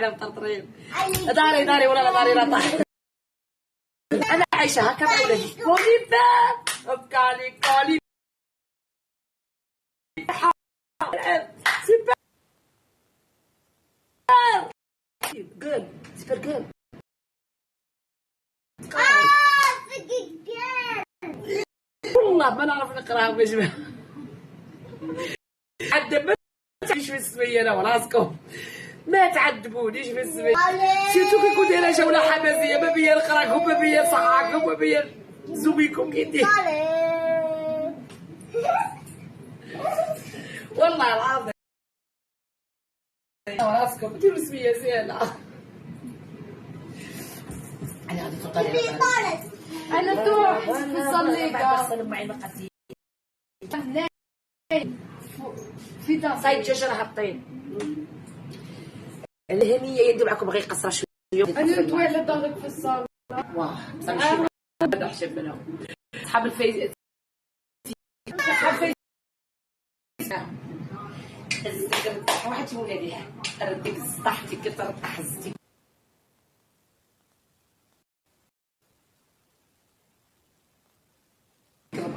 على مطرطرين. داري ولا داري لا طاح. انا عايشه هكا مع ولادي. كوليبا كالي سوبر جول سوبر جول. والله ما نعرف نقراها وجبه. حتى ما تعيش في السميه انا وراسكم، ما تعذبونيش في السميه. سيرتو كي يكون دايره جوله حماسيه، ما بيا نقراكم، ما بيا نصحاكم، ما بيا نزوميكم كيدير. والله العظيم وراسكم ديروا سميه سهله. انا غادي تطلع انا تروح نصلي نغسل معي المقادير في دار صايد الدجاج راه هابطين. الهنيه يدير معكم غير قصره شويه. انا نتولى دارك في الصاله. واه صافي نحشم منهم صحاب الفيس. واحد ولادي رديك طاحتي كي طحزتي.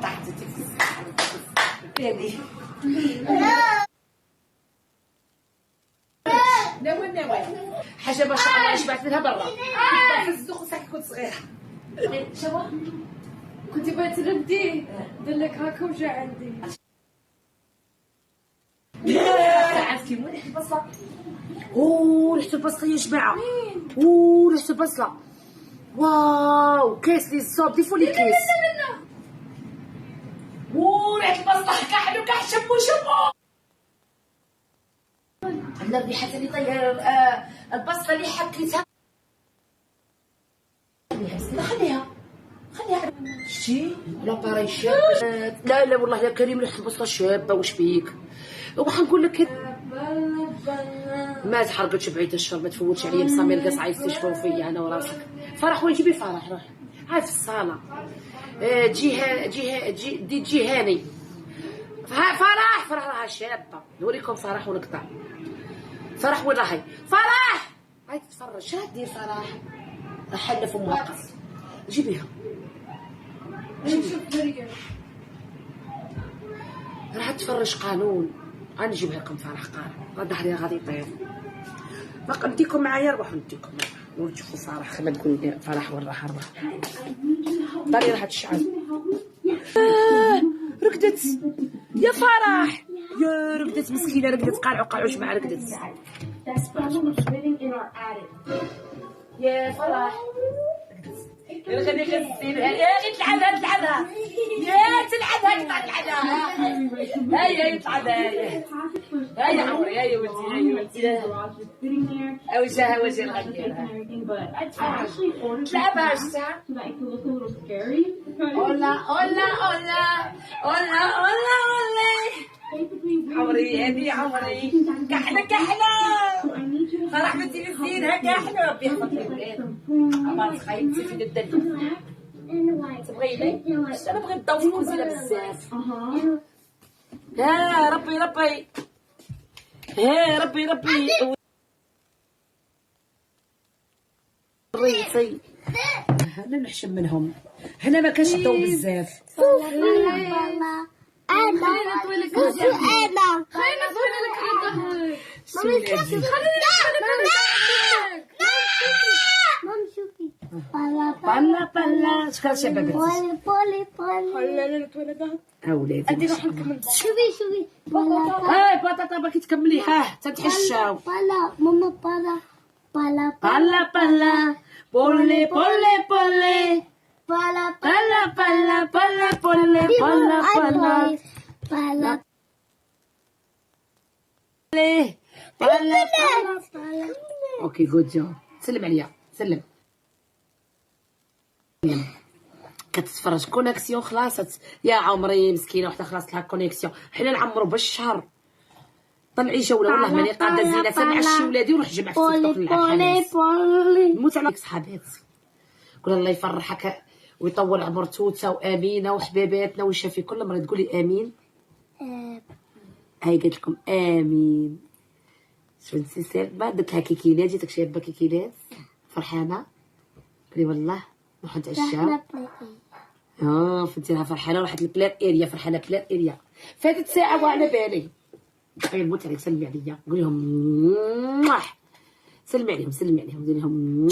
طحتي هذه ناوي حاجه ما شاء الله شبعت منها برا في الزوق ساعه كنت صغيره. شوا كنت بغيت رديه قال لك هاكا وجا عندي. عرفتي مو ريحه البصله؟ اوه ريحه البصله يا جماعه. اوه ريحه البصله. واو كيس لي الصوب ضيفوا لي كيس. اوه ريحه البصله كحلو شمو. عندنا الريحه اللي طير البصله اللي حكيتها. خليها شتي لاباري شاب. لا والله يا كريم ريحه البصله شابه. واش بيك؟ وراح نقول لك ما تحرقتش بعيد الشر، ما تفوتش عليا مسامير قاص عايز تشفوا فيا انا وراسك. فرح وين جيبي فرح روح عاد في الصاله. جي هاني فرح راها شابه. نوريكم فرح ونقطع. فرح وين راهي؟ فرح هاي تتفرج. شنو دير فرح؟ حلف وموقف. جيبيها نشوف مريم راح تفرج قانون. انا نجيبها لكم فرح قانون. ظهري غادي يطير. باقي نديكم معايا. روحوا نديكم معايا ونشوفوا فرح. خلينا نقول فرح وين راح داري راح تشعل. رقدت يا فرح. يا رقدت مسكينه رقدت. قالعوا جماعه رقدت. يا فرح يا غادي غسيلها. يا غي تلعبها يا تلعبها هيا تلعبها. هيا عمري هيا ولدي وجهها وجه الغديرة. تلعبها الساعة. عمري هادي عمري كحلة فرح بنتي مسكينها كحلة. ربي يحفظ لي الولاد. عمرك خايبتي في الدلو. تبغيني؟ انا بغيت الضو في الكوزينة بزاف. ها ربي ها ربي ريتي. هنا نحشم منهم. هنا ما كانش الضو بزاف. خلينا نطوي لك ظهرك. بالا شكرا شباب. خلينا نطوي لك ظهرك. اولادي ادي روح نكمل. شوفي هاي بطاطا باكي تكملي. ها تتحشاو. بالا ماما بالا بولي بالا اوكي جود جو. سلم عليا سلم. كتتفرج كونيكسيون خلاصت يا عمري مسكينه وحده خلاص لها كونيكسيون. حنا نعمروا بالشهر. طلعي جوله والله ماني قاده زينه. تنعشي ولادي وروح جمع في التيك توك نلعب حماس. نموت على صحاباتي. قول الله يفرحك ويطول عمر توته وامينه وحبيباتنا ويشافي كل مريض. قولي امين. هاي قلت لكم امين. شفتي سلمى درت لها كيكينات، جيتك شابه كيكينات فرحانه؟ قولي والله نروحو نتعشاو. فهمتي لها فرحانه راحت لبلان اريا، فرحانه بلان اريا. فاتت ساعه وعلى بالي. غير نموت عليك، سلمي عليا، قولي لهم سلمي عليهم، سلمي عليهم، ديري لهم